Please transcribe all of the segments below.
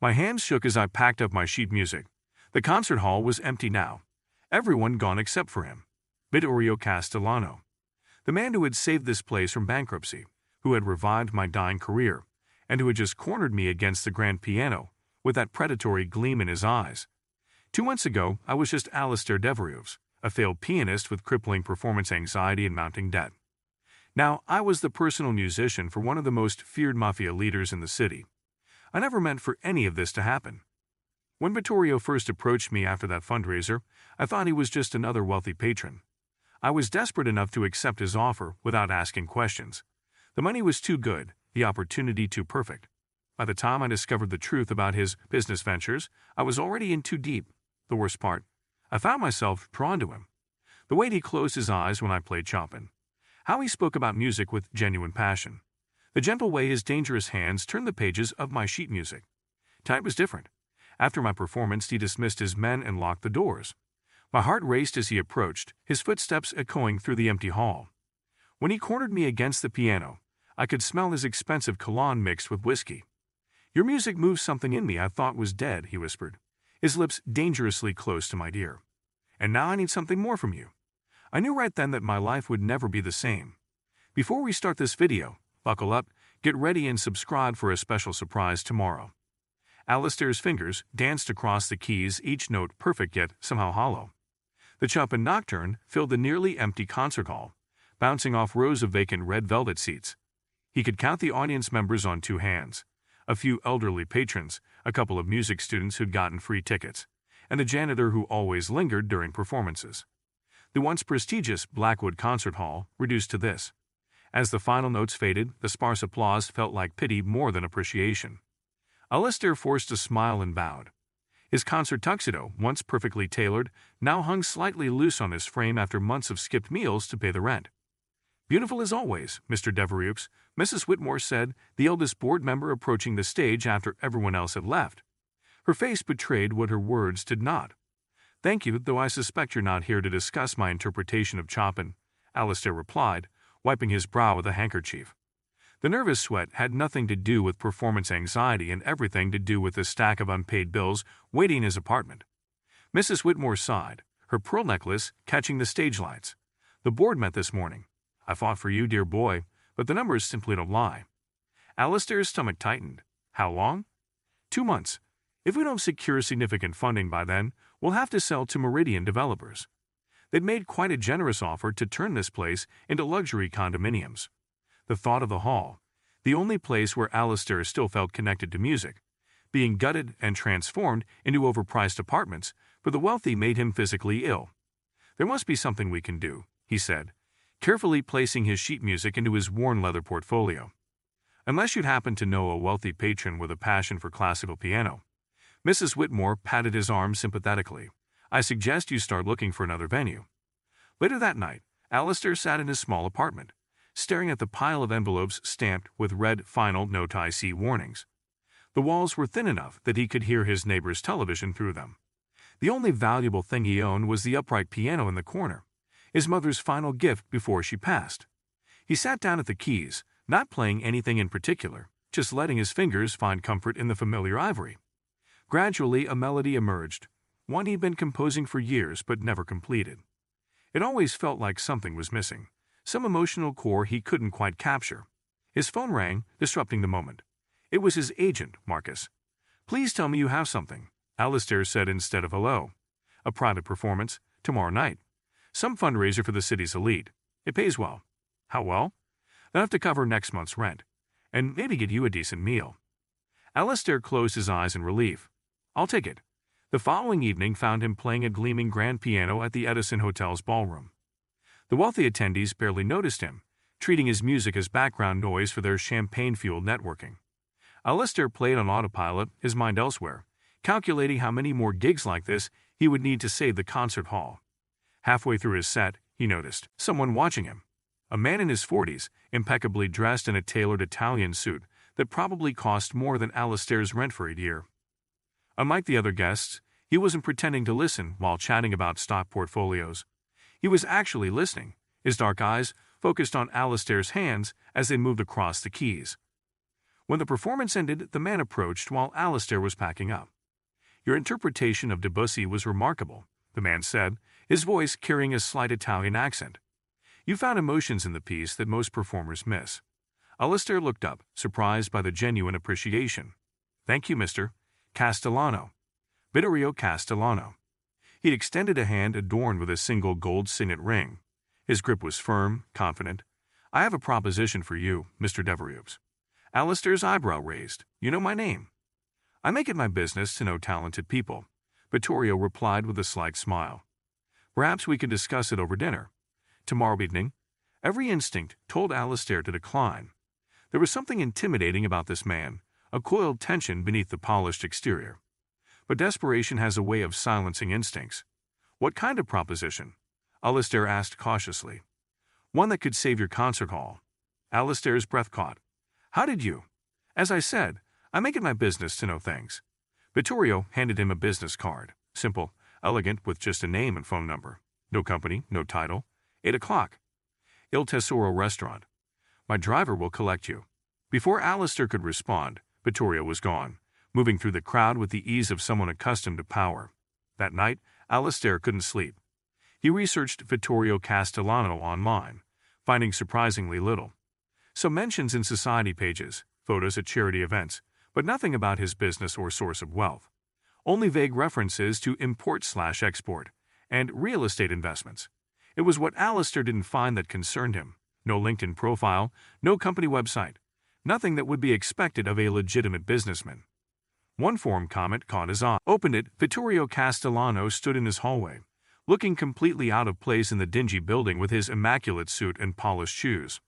My hands shook as I packed up my sheet music. The concert hall was empty now. Everyone gone except for him. Vittorio Castellano. The man who had saved this place from bankruptcy, who had revived my dying career, and who had just cornered me against the grand piano, with that predatory gleam in his eyes. 2 months ago, I was just Alistair Devereux, a failed pianist with crippling performance anxiety and mounting debt. Now, I was the personal musician for one of the most feared Mafia leaders in the city. I never meant for any of this to happen. When Vittorio first approached me after that fundraiser, I thought he was just another wealthy patron. I was desperate enough to accept his offer without asking questions. The money was too good, the opportunity too perfect. By the time I discovered the truth about his business ventures, I was already in too deep. The worst part, I found myself drawn to him. The way he closed his eyes when I played Chopin. How he spoke about music with genuine passion. The gentle way his dangerous hands turned the pages of my sheet music. Tonight was different. After my performance, he dismissed his men and locked the doors. My heart raced as he approached, his footsteps echoing through the empty hall. When he cornered me against the piano, I could smell his expensive cologne mixed with whiskey. "Your music moves something in me I thought was dead," he whispered, his lips dangerously close to my ear. "And now I need something more from you." I knew right then that my life would never be the same. Before we start this video, buckle up, get ready and subscribe for a special surprise tomorrow. Alistair's fingers danced across the keys, each note perfect yet somehow hollow. The Chopin Nocturne filled the nearly empty concert hall, bouncing off rows of vacant red velvet seats. He could count the audience members on 2 hands. A few elderly patrons, a couple of music students who'd gotten free tickets, and the janitor who always lingered during performances. The once prestigious Blackwood Concert Hall reduced to this. As the final notes faded, the sparse applause felt like pity more than appreciation. Alistair forced a smile and bowed. His concert tuxedo, once perfectly tailored, now hung slightly loose on his frame after months of skipped meals to pay the rent. "Beautiful as always, Mr. Devereux," Mrs. Whitmore said, the eldest board member approaching the stage after everyone else had left. Her face betrayed what her words did not. "Thank you, though I suspect you're not here to discuss my interpretation of Chopin," Alistair replied, wiping his brow with a handkerchief. The nervous sweat had nothing to do with performance anxiety and everything to do with the stack of unpaid bills waiting in his apartment. Mrs. Whitmore sighed, her pearl necklace catching the stage lights. "The board met this morning. I fought for you, dear boy, but the numbers simply don't lie." Alistair's stomach tightened. "How long?" 2 months. "If we don't secure significant funding by then, we'll have to sell to Meridian developers. They'd made quite a generous offer to turn this place into luxury condominiums." The thought of the hall, the only place where Alistair still felt connected to music, being gutted and transformed into overpriced apartments for the wealthy made him physically ill. "There must be something we can do," he said, carefully placing his sheet music into his worn leather portfolio. "Unless you'd happen to know a wealthy patron with a passion for classical piano." Mrs. Whitmore patted his arm sympathetically. "I suggest you start looking for another venue." Later that night, Alistair sat in his small apartment, staring at the pile of envelopes stamped with red final note IC warnings. The walls were thin enough that he could hear his neighbor's television through them. The only valuable thing he owned was the upright piano in the corner, his mother's final gift before she passed. He sat down at the keys, not playing anything in particular, just letting his fingers find comfort in the familiar ivory. Gradually, a melody emerged, one he'd been composing for years but never completed. It always felt like something was missing, some emotional core he couldn't quite capture. His phone rang, disrupting the moment. It was his agent, Marcus. "Please tell me you have something," Alistair said instead of hello. "A private performance, tomorrow night. Some fundraiser for the city's elite. It pays well." "How well?" "Enough to cover next month's rent. And maybe get you a decent meal." Alistair closed his eyes in relief. "I'll take it." The following evening found him playing a gleaming grand piano at the Edison Hotel's ballroom. The wealthy attendees barely noticed him, treating his music as background noise for their champagne-fueled networking. Alistair played on autopilot, his mind elsewhere, calculating how many more gigs like this he would need to save the concert hall. Halfway through his set, he noticed someone watching him. A man in his 40s, impeccably dressed in a tailored Italian suit that probably cost more than Alistair's rent for a year. Unlike the other guests, he wasn't pretending to listen while chatting about stock portfolios. He was actually listening, his dark eyes focused on Alistair's hands as they moved across the keys. When the performance ended, the man approached while Alistair was packing up. "Your interpretation of Debussy was remarkable," the man said, his voice carrying a slight Italian accent. "You found emotions in the piece that most performers miss." Alistair looked up, surprised by the genuine appreciation. "Thank you, Mr. Castellano." Vittorio Castellano. He'd extended a hand adorned with a single gold signet ring. His grip was firm, confident. "I have a proposition for you, Mr. Devereux." Alistair's eyebrow raised. "You know my name." "I make it my business to know talented people," Vittorio replied with a slight smile. "Perhaps we can discuss it over dinner. Tomorrow evening?" Every instinct told Alistair to decline. There was something intimidating about this man, a coiled tension beneath the polished exterior. But desperation has a way of silencing instincts. "What kind of proposition?" Alistair asked cautiously. "One that could save your concert hall." Alistair's breath caught. "How did you?" "As I said, I make it my business to know things." Vittorio handed him a business card. Simple, elegant, with just a name and phone number. No company, no title. 8 o'clock. Il Tesoro Restaurant. "My driver will collect you." Before Alistair could respond, Vittorio was gone, moving through the crowd with the ease of someone accustomed to power. That night, Alistair couldn't sleep. He researched Vittorio Castellano online, finding surprisingly little. Some mentions in society pages, photos at charity events, but nothing about his business or source of wealth. Only vague references to import/export and real estate investments. It was what Alistair didn't find that concerned him. No LinkedIn profile, no company website, nothing that would be expected of a legitimate businessman. One forum comment caught his eye. Opened it, Vittorio Castellano stood in his hallway, looking completely out of place in the dingy building with his immaculate suit and polished shoes.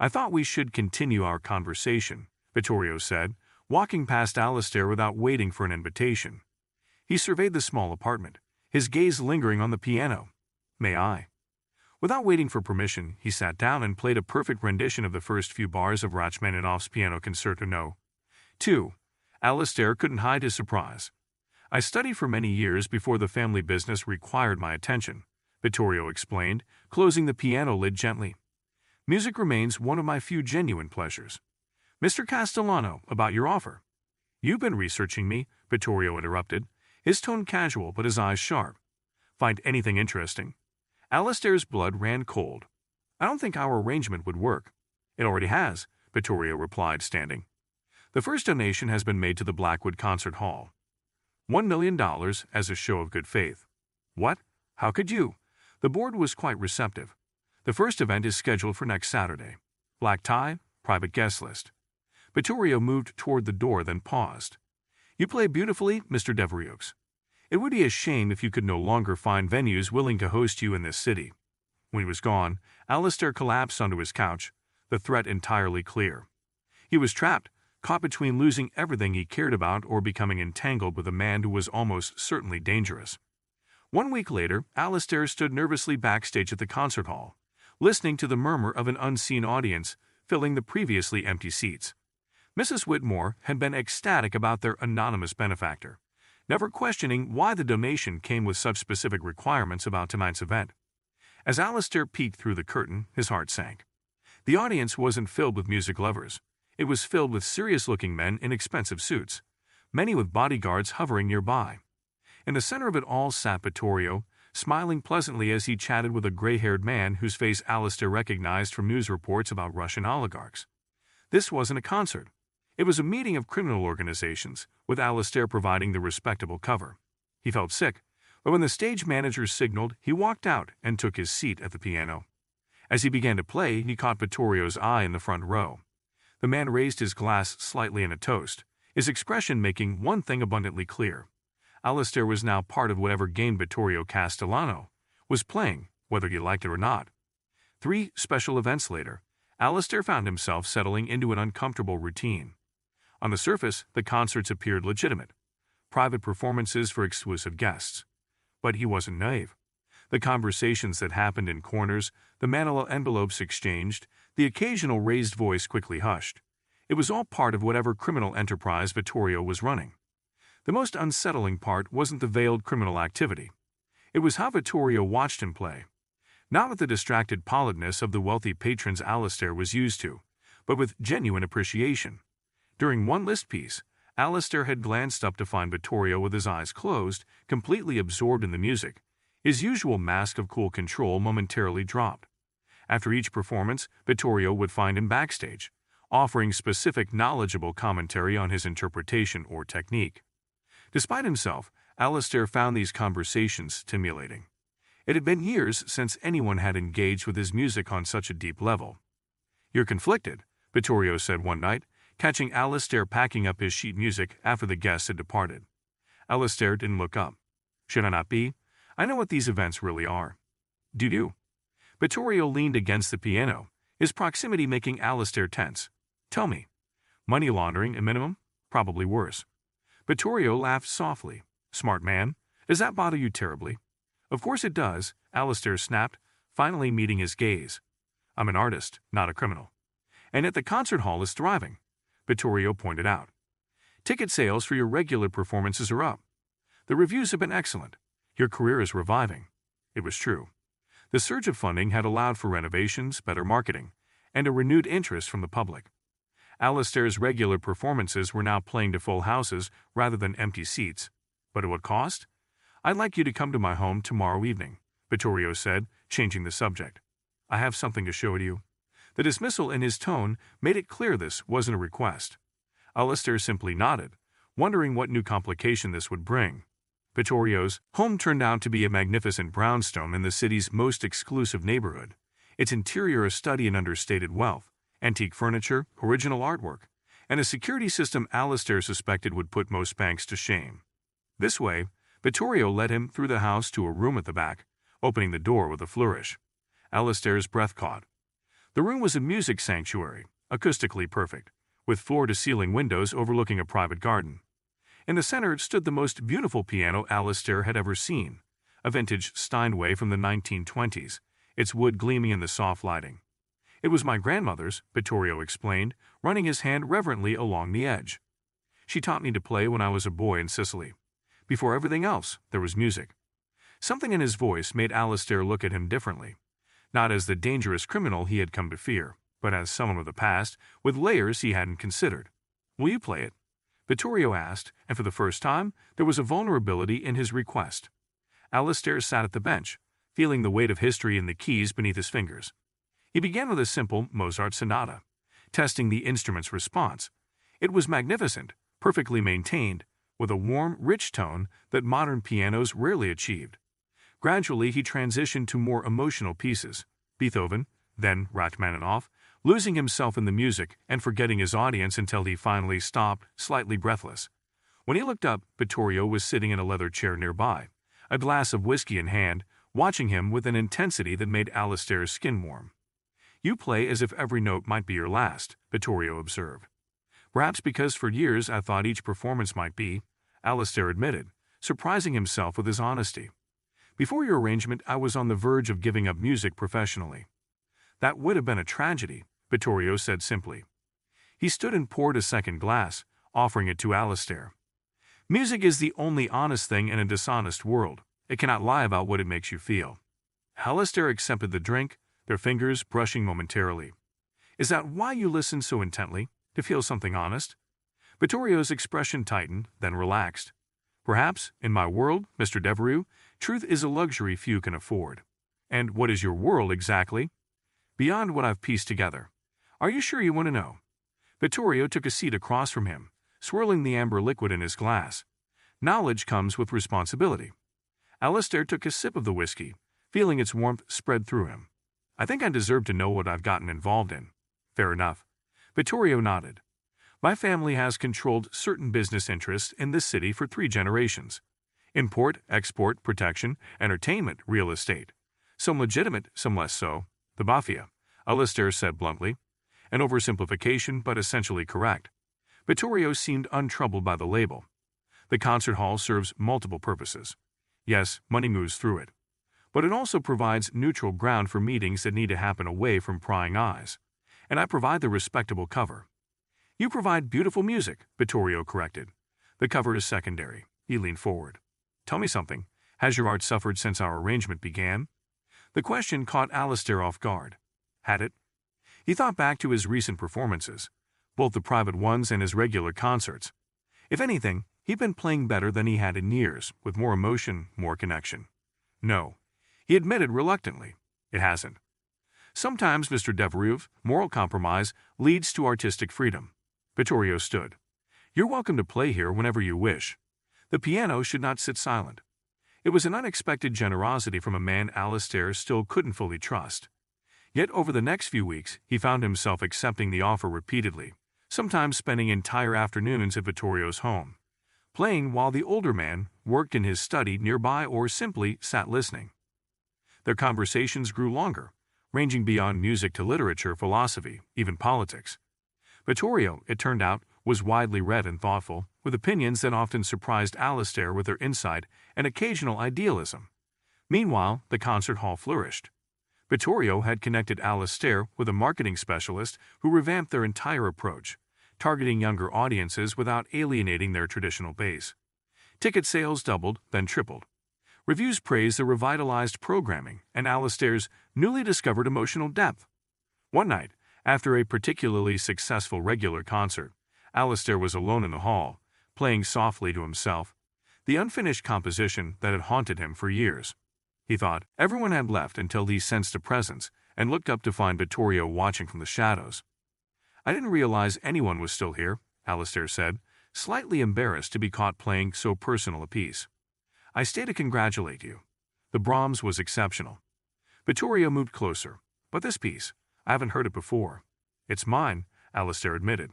"I thought we should continue our conversation," Vittorio said, walking past Alistair without waiting for an invitation. He surveyed the small apartment, his gaze lingering on the piano. "May I?" Without waiting for permission, he sat down and played a perfect rendition of the first few bars of Rachmaninoff's Piano Concerto No. 2. Alistair couldn't hide his surprise. "I studied for many years before the family business required my attention," Vittorio explained, closing the piano lid gently. "Music remains one of my few genuine pleasures." "Mr. Castellano, about your offer." "You've been researching me," Vittorio interrupted, his tone casual but his eyes sharp. "Find anything interesting?" Alistair's blood ran cold. "I don't think our arrangement would work." "It already has," Vittorio replied, standing. "The first donation has been made to the Blackwood Concert Hall. $1 million as a show of good faith." "What? How could you?" The board was quite receptive. "The first event is scheduled for next Saturday. Black tie, private guest list." Vittorio moved toward the door, then paused. "You play beautifully, Mr. Devereux. It would be a shame if you could no longer find venues willing to host you in this city." When he was gone, Alistair collapsed onto his couch, the threat entirely clear. He was trapped, caught between losing everything he cared about or becoming entangled with a man who was almost certainly dangerous. 1 week later, Alistair stood nervously backstage at the concert hall, listening to the murmur of an unseen audience filling the previously empty seats. Mrs. Whitmore had been ecstatic about their anonymous benefactor, never questioning why the donation came with such specific requirements about tonight's event. As Alistair peeked through the curtain, his heart sank. The audience wasn't filled with music lovers. It was filled with serious-looking men in expensive suits, many with bodyguards hovering nearby. In the center of it all sat Vittorio, smiling pleasantly as he chatted with a gray-haired man whose face Alistair recognized from news reports about Russian oligarchs. This wasn't a concert. It was a meeting of criminal organizations, with Alistair providing the respectable cover. He felt sick, but when the stage manager signaled, he walked out and took his seat at the piano. As he began to play, he caught Vittorio's eye in the front row. The man raised his glass slightly in a toast, his expression making one thing abundantly clear. Alistair was now part of whatever game Vittorio Castellano was playing, whether he liked it or not. 3 special events later, Alistair found himself settling into an uncomfortable routine. On the surface, the concerts appeared legitimate, private performances for exclusive guests. But he wasn't naive. The conversations that happened in corners, the manila envelopes exchanged, the occasional raised voice quickly hushed. It was all part of whatever criminal enterprise Vittorio was running. The most unsettling part wasn't the veiled criminal activity. It was how Vittorio watched him play. Not with the distracted politeness of the wealthy patrons Alistair was used to, but with genuine appreciation. During one list piece, Alistair had glanced up to find Vittorio with his eyes closed, completely absorbed in the music. His usual mask of cool control momentarily dropped. After each performance, Vittorio would find him backstage, offering specific knowledgeable commentary on his interpretation or technique. Despite himself, Alistair found these conversations stimulating. It had been years since anyone had engaged with his music on such a deep level. "You're conflicted," Vittorio said one night, catching Alistair packing up his sheet music after the guests had departed. Alistair didn't look up. "Should I not be? I know what these events really are." "Do you?" Vittorio leaned against the piano, his proximity making Alistair tense. "Tell me. Money laundering at minimum? Probably worse." Vittorio laughed softly. "Smart man. Does that bother you terribly?" "Of course it does," Alistair snapped, finally meeting his gaze. "I'm an artist, not a criminal." "And yet the concert hall is thriving," Vittorio pointed out. "Ticket sales for your regular performances are up. The reviews have been excellent. Your career is reviving." It was true. The surge of funding had allowed for renovations, better marketing, and a renewed interest from the public. Alistair's regular performances were now playing to full houses rather than empty seats. "But at what cost?" "I'd like you to come to my home tomorrow evening," Vittorio said, changing the subject. "I have something to show you." The dismissal in his tone made it clear this wasn't a request. Alistair simply nodded, wondering what new complication this would bring. Vittorio's home turned out to be a magnificent brownstone in the city's most exclusive neighborhood, its interior a study in understated wealth, antique furniture, original artwork, and a security system Alistair suspected would put most banks to shame. This way, Vittorio led him through the house to a room at the back, opening the door with a flourish. Alistair's breath caught. The room was a music sanctuary, acoustically perfect, with floor-to-ceiling windows overlooking a private garden. In the center stood the most beautiful piano Alistair had ever seen, a vintage Steinway from the 1920s, its wood gleaming in the soft lighting. "It was my grandmother's," Vittorio explained, running his hand reverently along the edge. "She taught me to play when I was a boy in Sicily. Before everything else, there was music." Something in his voice made Alistair look at him differently, not as the dangerous criminal he had come to fear, but as someone of the past with layers he hadn't considered. "Will you play it?" Vittorio asked, and for the first time, there was a vulnerability in his request. Alistair sat at the bench, feeling the weight of history in the keys beneath his fingers. He began with a simple Mozart sonata, testing the instrument's response. It was magnificent, perfectly maintained, with a warm, rich tone that modern pianos rarely achieved. Gradually, he transitioned to more emotional pieces, Beethoven, then Rachmaninoff, losing himself in the music and forgetting his audience until he finally stopped, slightly breathless. When he looked up, Vittorio was sitting in a leather chair nearby, a glass of whiskey in hand, watching him with an intensity that made Alistair's skin warm. "You play as if every note might be your last," Vittorio observed. "Perhaps because for years I thought each performance might be," Alistair admitted, surprising himself with his honesty. "Before your arrangement, I was on the verge of giving up music professionally." "That would have been a tragedy," Vittorio said simply. He stood and poured a second glass, offering it to Alistair. "Music is the only honest thing in a dishonest world. It cannot lie about what it makes you feel." Alistair accepted the drink, their fingers brushing momentarily. "Is that why you listen so intently? To feel something honest?" Vittorio's expression tightened, then relaxed. "Perhaps, in my world, Mr. Devereux, truth is a luxury few can afford." "And what is your world exactly?" "Beyond what I've pieced together." "Are you sure you want to know?" Vittorio took a seat across from him, swirling the amber liquid in his glass. "Knowledge comes with responsibility." Alistair took a sip of the whiskey, feeling its warmth spread through him. "I think I deserve to know what I've gotten involved in." "Fair enough." Vittorio nodded. "My family has controlled certain business interests in this city for 3 generations. Import, export, protection, entertainment, real estate. Some legitimate, some less so. The Mafia," Alistair said bluntly. An oversimplification, but essentially correct. Vittorio seemed untroubled by the label. "The concert hall serves multiple purposes. Yes, money moves through it. But it also provides neutral ground for meetings that need to happen away from prying eyes. And I provide the respectable cover." "You provide beautiful music," Vittorio corrected. "The cover is secondary." He leaned forward. "Tell me something. Has your art suffered since our arrangement began?" The question caught Alistair off guard. Had it? He thought back to his recent performances. both the private ones and his regular concerts. If anything, he'd been playing better than he had in years, with more emotion, more connection. No, he admitted reluctantly, it hasn't. Sometimes, Mr. Devereux, moral compromise leads to artistic freedom. Vittorio stood. You're welcome to play here whenever you wish. The piano should not sit silent. It was an unexpected generosity from a man Alastair still couldn't fully trust. Yet over the next few weeks, he found himself accepting the offer repeatedly, sometimes spending entire afternoons at Vittorio's home, playing while the older man worked in his study nearby or simply sat listening. Their conversations grew longer, ranging beyond music to literature, philosophy, even politics. Vittorio, it turned out, was widely read and thoughtful, with opinions that often surprised Alastair with their insight and occasional idealism. Meanwhile, the concert hall flourished. Vittorio had connected Alastair with a marketing specialist who revamped their entire approach, targeting younger audiences without alienating their traditional base. Ticket sales doubled, then tripled. Reviews praised the revitalized programming and Alastair's newly discovered emotional depth. One night, after a particularly successful regular concert, Alastair was alone in the hall, playing softly to himself, the unfinished composition that had haunted him for years. He thought everyone had left until he sensed a presence and looked up to find Vittorio watching from the shadows. I didn't realize anyone was still here, Alastair said, slightly embarrassed to be caught playing so personal a piece. I stayed to congratulate you. The Brahms was exceptional. Vittorio moved closer. But this piece, I haven't heard it before. It's mine, Alastair admitted.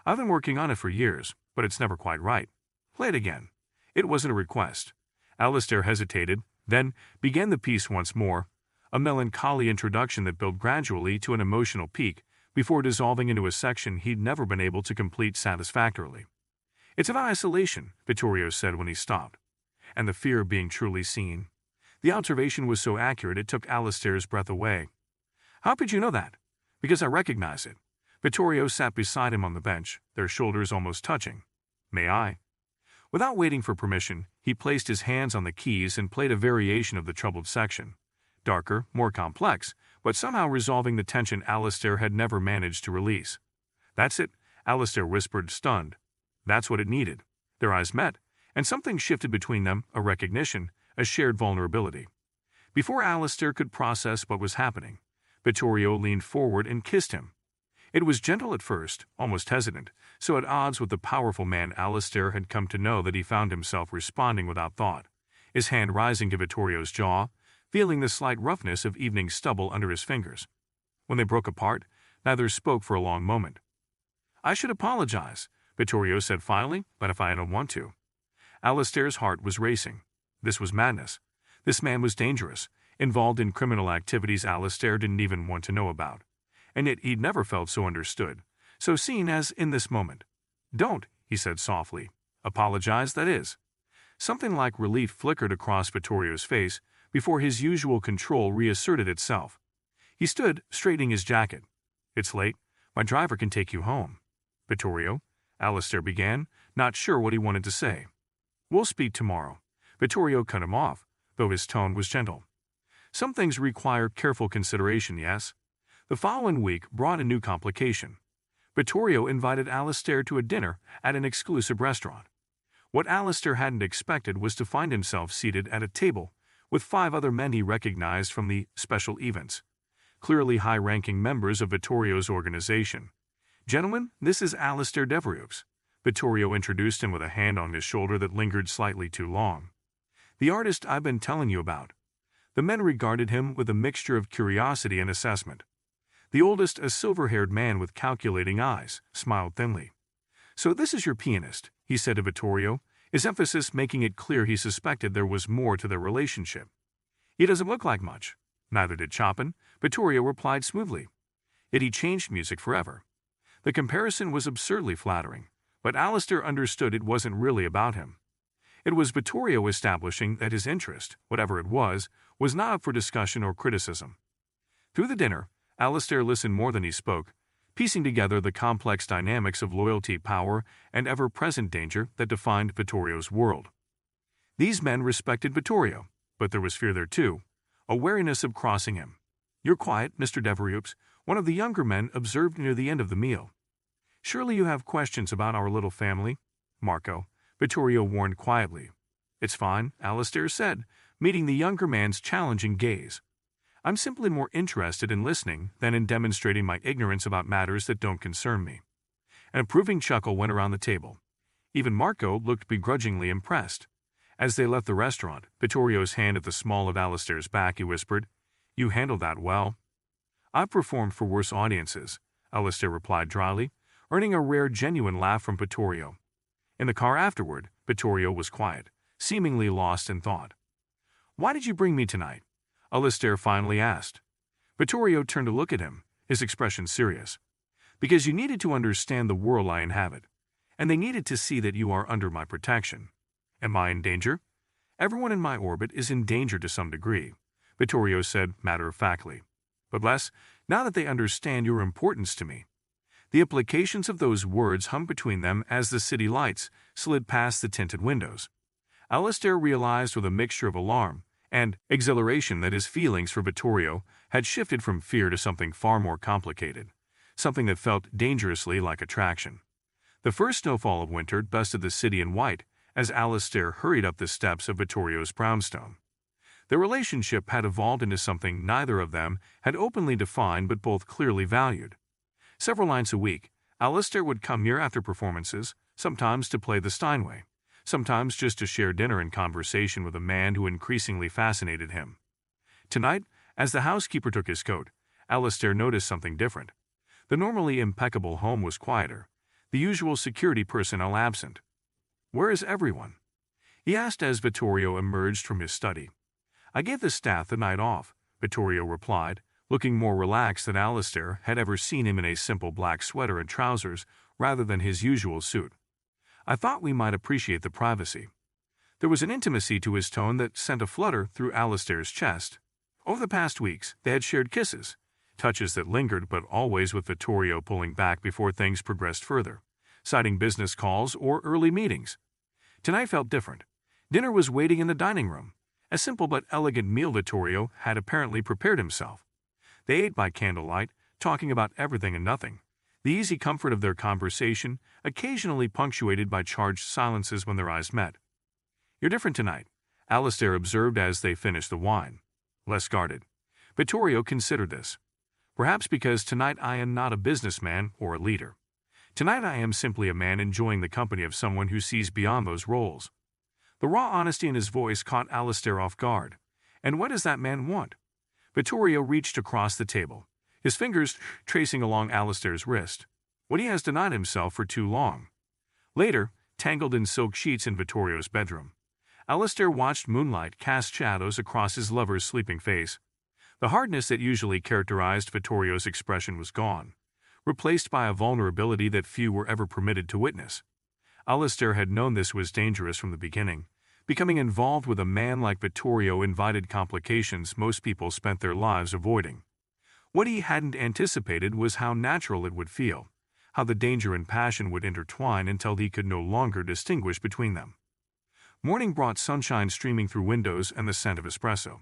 I've been working on it for years, but it's never quite right. Play it again. It wasn't a request. Alastair hesitated, then began the piece once more, a melancholy introduction that built gradually to an emotional peak before dissolving into a section he'd never been able to complete satisfactorily. It's about isolation, Vittorio said when he stopped, and the fear of being truly seen. The observation was so accurate it took Alastair's breath away. How could you know that? Because I recognize it. Vittorio sat beside him on the bench, their shoulders almost touching. May I? Without waiting for permission, he placed his hands on the keys and played a variation of the troubled section. Darker, more complex, but somehow resolving the tension Alastair had never managed to release. That's it, Alastair whispered, stunned. That's what it needed. Their eyes met, and something shifted between them, a recognition, a shared vulnerability. Before Alastair could process what was happening, Vittorio leaned forward and kissed him. It was gentle at first, almost hesitant, so at odds with the powerful man Alastair had come to know that he found himself responding without thought, his hand rising to Vittorio's jaw, feeling the slight roughness of evening stubble under his fingers. When they broke apart, neither spoke for a long moment. I should apologize, Vittorio said finally, but if I don't want to. Alastair's heart was racing. This was madness. This man was dangerous, involved in criminal activities Alastair didn't even want to know about. And yet he'd never felt so understood, so seen as in this moment. Don't, he said softly. Apologize, that is. Something like relief flickered across Vittorio's face before his usual control reasserted itself. He stood, straightening his jacket. It's late. My driver can take you home. Vittorio, Alastair began, not sure what he wanted to say. We'll speak tomorrow. Vittorio cut him off, though his tone was gentle. Some things require careful consideration, yes? The following week brought a new complication. Vittorio invited Alastair to a dinner at an exclusive restaurant. What Alastair hadn't expected was to find himself seated at a table with 5 other men he recognized from the special events, clearly high-ranking members of Vittorio's organization. Gentlemen, this is Alastair Devereux. Vittorio introduced him with a hand on his shoulder that lingered slightly too long. The artist I've been telling you about. The men regarded him with a mixture of curiosity and assessment. The oldest, a silver-haired man with calculating eyes, smiled thinly. So this is your pianist, he said to Vittorio, his emphasis making it clear he suspected there was more to their relationship. He doesn't look like much. Neither did Chopin, Vittorio replied smoothly. Yet he changed music forever. The comparison was absurdly flattering, but Alastair understood it wasn't really about him. It was Vittorio establishing that his interest, whatever it was not up for discussion or criticism. Through the dinner, Alastair listened more than he spoke, piecing together the complex dynamics of loyalty, power, and ever-present danger that defined Vittorio's world. These men respected Vittorio, but there was fear there too, a wariness of crossing him. You're quiet, Mr. Devereux, one of the younger men observed near the end of the meal. Surely you have questions about our little family? Marco, Vittorio warned quietly. It's fine, Alistair said, meeting the younger man's challenging gaze. I'm simply more interested in listening than in demonstrating my ignorance about matters that don't concern me. An approving chuckle went around the table. Even Marco looked begrudgingly impressed. As they left the restaurant, Vittorio's hand at the small of Alistair's back, he whispered, You handled that well. I've performed for worse audiences, Alistair replied dryly, earning a rare genuine laugh from Vittorio. In the car afterward, Vittorio was quiet, seemingly lost in thought. Why did you bring me tonight? Alistair finally asked. Vittorio turned to look at him, his expression serious. Because you needed to understand the world I inhabit, and they needed to see that you are under my protection. Am I in danger? Everyone in my orbit is in danger to some degree, Vittorio said matter-of-factly. But less, now that they understand your importance to me. The implications of those words hung between them as the city lights slid past the tinted windows. Alistair realized with a mixture of alarm and exhilaration that his feelings for Vittorio had shifted from fear to something far more complicated, something that felt dangerously like attraction. The first snowfall of winter dusted the city in white as Alistair hurried up the steps of Vittorio's brownstone. Their relationship had evolved into something neither of them had openly defined but both clearly valued. Several nights a week, Alistair would come here after performances, sometimes to play the Steinway, sometimes just to share dinner and conversation with a man who increasingly fascinated him. Tonight, as the housekeeper took his coat, Alistair noticed something different. The normally impeccable home was quieter, the usual security personnel absent. Where is everyone? He asked as Vittorio emerged from his study. I gave the staff the night off, Vittorio replied, looking more relaxed than Alistair had ever seen him in a simple black sweater and trousers rather than his usual suit. I thought we might appreciate the privacy. There was an intimacy to his tone that sent a flutter through Alistair's chest. Over the past weeks, they had shared kisses, touches that lingered but always with Vittorio pulling back before things progressed further, citing business calls or early meetings. Tonight felt different. Dinner was waiting in the dining room, a simple but elegant meal Vittorio had apparently prepared himself. They ate by candlelight, talking about everything and nothing, the easy comfort of their conversation occasionally punctuated by charged silences when their eyes met. You're different tonight, Alistair observed as they finished the wine. Less guarded. Vittorio considered this. Perhaps because tonight I am not a businessman or a leader. Tonight I am simply a man enjoying the company of someone who sees beyond those roles. The raw honesty in his voice caught Alistair off guard. And what does that man want? Vittorio reached across the table, his fingers tracing along Alistair's wrist. What he has denied himself for too long. Later, tangled in silk sheets in Vittorio's bedroom, Alistair watched moonlight cast shadows across his lover's sleeping face. The hardness that usually characterized Vittorio's expression was gone, replaced by a vulnerability that few were ever permitted to witness. Alistair had known this was dangerous from the beginning. Becoming involved with a man like Vittorio invited complications most people spent their lives avoiding. What he hadn't anticipated was how natural it would feel, how the danger and passion would intertwine until he could no longer distinguish between them. Morning brought sunshine streaming through windows and the scent of espresso.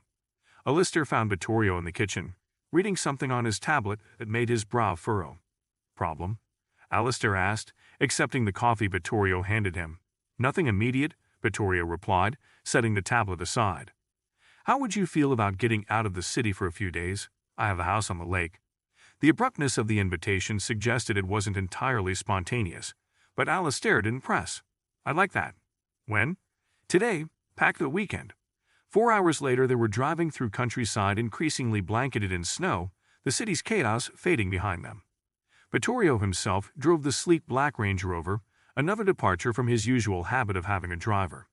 Alistair found Vittorio in the kitchen, reading something on his tablet that made his brow furrow. Problem? Alistair asked, accepting the coffee Vittorio handed him. Nothing immediate, Vittorio replied, setting the tablet aside. How would you feel about getting out of the city for a few days? I have a house on the lake. The abruptness of the invitation suggested it wasn't entirely spontaneous, but Alistair didn't press. I'd like that. When? Today, packed the weekend. 4 hours later they were driving through countryside increasingly blanketed in snow, the city's chaos fading behind them. Vittorio himself drove the sleek black Range Rover, another departure from his usual habit of having a driver.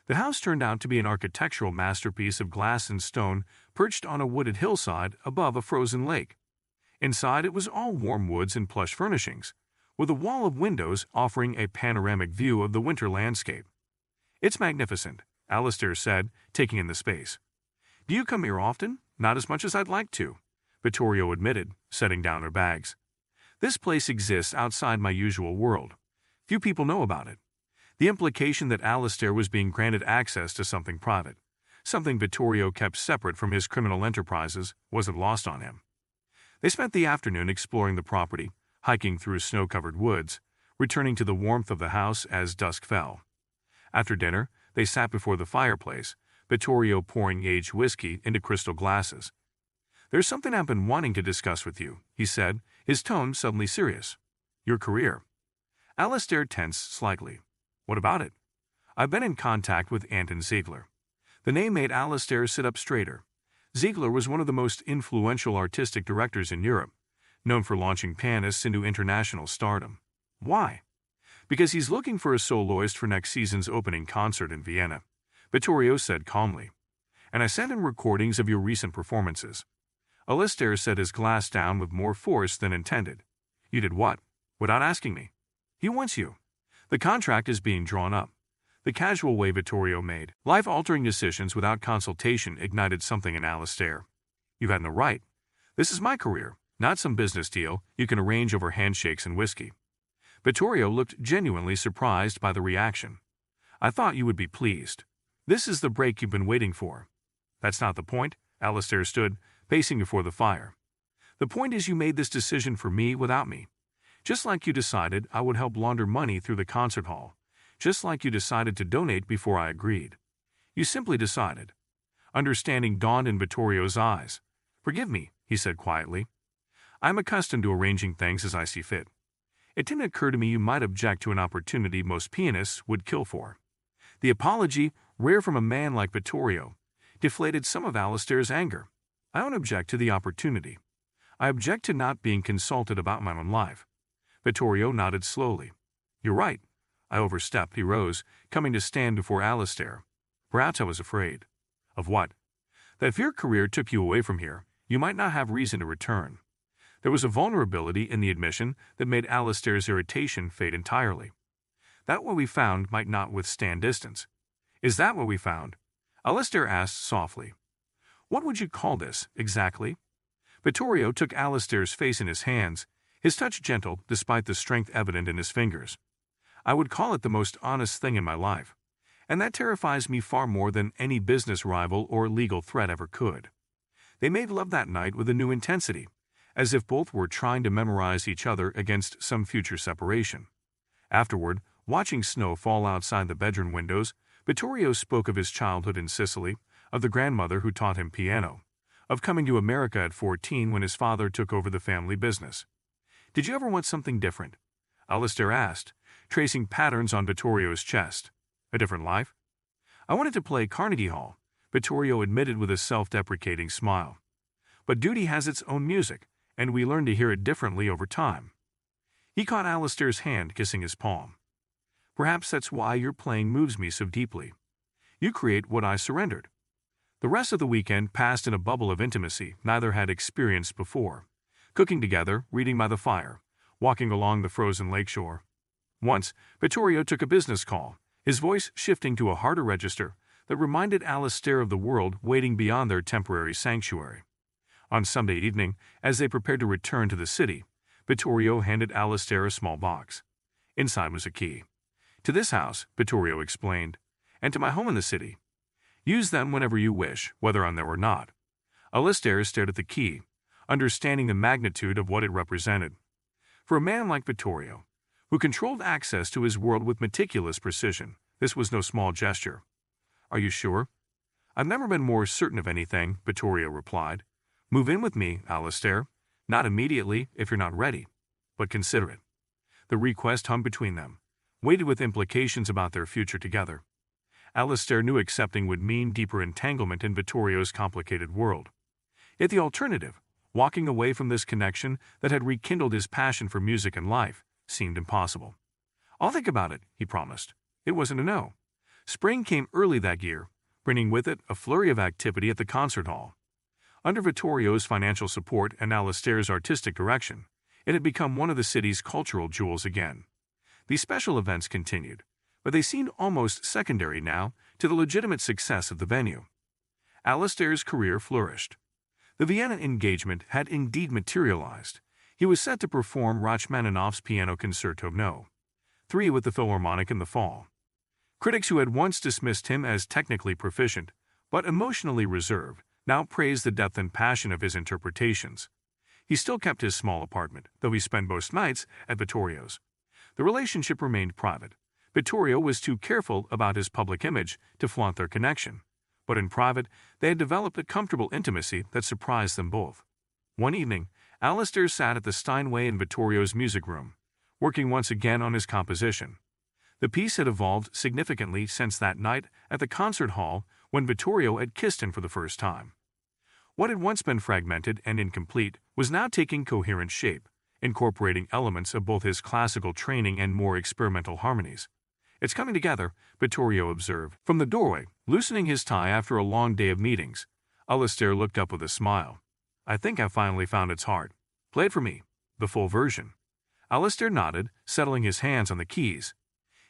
The house turned out to be an architectural masterpiece of glass and stone perched on a wooded hillside above a frozen lake. Inside it was all warm woods and plush furnishings, with a wall of windows offering a panoramic view of the winter landscape. It's magnificent, Alistair said, taking in the space. Do you come here often? Not as much as I'd like to, Vittorio admitted, setting down their bags. This place exists outside my usual world. Few people know about it. The implication that Alistair was being granted access to something private, something Vittorio kept separate from his criminal enterprises, wasn't lost on him. They spent the afternoon exploring the property, hiking through snow-covered woods, returning to the warmth of the house as dusk fell. After dinner, they sat before the fireplace, Vittorio pouring aged whiskey into crystal glasses. "There's something I've been wanting to discuss with you," he said, his tone suddenly serious. "Your career." Alistair tensed slightly. "What about it?" "I've been in contact with Anton Ziegler." The name made Alistair sit up straighter. Ziegler was one of the most influential artistic directors in Europe, known for launching pianists into international stardom. "Why?" "Because he's looking for a soloist for next season's opening concert in Vienna," Vittorio said calmly. "And I sent him recordings of your recent performances." Alistair set his glass down with more force than intended. "You did what?" "Without asking me." "He wants you." "The contract is being drawn up." The casual way Vittorio made life-altering decisions without consultation ignited something in Alistair. "You've had no right. This is my career, not some business deal you can arrange over handshakes and whiskey." Vittorio looked genuinely surprised by the reaction. "I thought you would be pleased. This is the break you've been waiting for." "That's not the point." Alistair stood, pacing before the fire. "The point is you made this decision for me without me. Just like you decided I would help launder money through the concert hall. Just like you decided to donate before I agreed. You simply decided." Understanding dawned in Vittorio's eyes. "Forgive me," he said quietly. "I'm accustomed to arranging things as I see fit. It didn't occur to me you might object to an opportunity most pianists would kill for." The apology, rare from a man like Vittorio, deflated some of Alistair's anger. "I don't object to the opportunity. I object to not being consulted about my own life." Vittorio nodded slowly. "You're right. I overstepped." He rose, coming to stand before Alistair. "Perhaps I was afraid." "Of what?" "That if your career took you away from here, you might not have reason to return." There was a vulnerability in the admission that made Alistair's irritation fade entirely. "That what we found might not withstand distance." "Is that what we found?" Alistair asked softly. "What would you call this, exactly?" Vittorio took Alistair's face in his hands, his touch gentle despite the strength evident in his fingers. "I would call it the most honest thing in my life. And that terrifies me far more than any business rival or legal threat ever could." They made love that night with a new intensity, as if both were trying to memorize each other against some future separation. Afterward, watching snow fall outside the bedroom windows, Vittorio spoke of his childhood in Sicily, of the grandmother who taught him piano, of coming to America at 14 when his father took over the family business. "Did you ever want something different?" Alistair asked, tracing patterns on Vittorio's chest. "A different life?" "I wanted to play Carnegie Hall," Vittorio admitted with a self-deprecating smile. "But duty has its own music, and we learn to hear it differently over time." He caught Alistair's hand, kissing his palm. "Perhaps that's why your playing moves me so deeply. You create what I surrendered." The rest of the weekend passed in a bubble of intimacy neither had experienced before. Cooking together, reading by the fire, walking along the frozen lakeshore. Once, Vittorio took a business call, his voice shifting to a harder register that reminded Alistair of the world waiting beyond their temporary sanctuary. On Sunday evening, as they prepared to return to the city, Vittorio handed Alistair a small box. Inside was a key. "To this house," Vittorio explained, "and to my home in the city. Use them whenever you wish, whether I'm there or not." Alistair stared at the key, understanding the magnitude of what it represented. For a man like Vittorio, who controlled access to his world with meticulous precision, this was no small gesture. "Are you sure?" "I've never been more certain of anything," Vittorio replied. "Move in with me, Alistair. Not immediately, if you're not ready. But consider it." The request hung between them, weighted with implications about their future together. Alistair knew accepting would mean deeper entanglement in Vittorio's complicated world. Yet the alternative, walking away from this connection that had rekindled his passion for music and life, seemed impossible. "I'll think about it," he promised. It wasn't a no. Spring came early that year, bringing with it a flurry of activity at the concert hall. Under Vittorio's financial support and Alistair's artistic direction, it had become one of the city's cultural jewels again. These special events continued, but they seemed almost secondary now to the legitimate success of the venue. Alistair's career flourished. The Vienna engagement had indeed materialized. He was set to perform Rachmaninoff's Piano Concerto No. 3 with the Philharmonic in the fall. Critics who had once dismissed him as technically proficient, but emotionally reserved, now praised the depth and passion of his interpretations. He still kept his small apartment, though he spent most nights at Vittorio's. The relationship remained private. Vittorio was too careful about his public image to flaunt their connection, but in private, they had developed a comfortable intimacy that surprised them both. One evening, Alistair sat at the Steinway in Vittorio's music room, working once again on his composition. The piece had evolved significantly since that night at the concert hall when Vittorio had kissed him for the first time. What had once been fragmented and incomplete was now taking coherent shape, incorporating elements of both his classical training and more experimental harmonies. "It's coming together," Vittorio observed. From the doorway, loosening his tie after a long day of meetings, Alistair looked up with a smile. "I think I finally found its heart. Play it for me, the full version." Alistair nodded, settling his hands on the keys.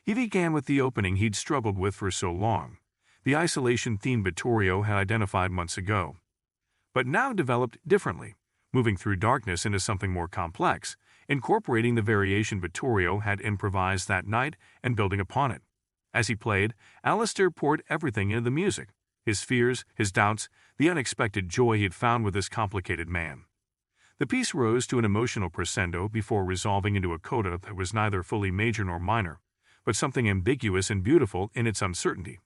He began with the opening he'd struggled with for so long, the isolation theme Vittorio had identified months ago, but now developed differently, moving through darkness into something more complex, incorporating the variation Vittorio had improvised that night and building upon it. As he played, Alistair poured everything into the music, his fears, his doubts, the unexpected joy he had found with this complicated man. The piece rose to an emotional crescendo before resolving into a coda that was neither fully major nor minor, but something ambiguous and beautiful in its uncertainty.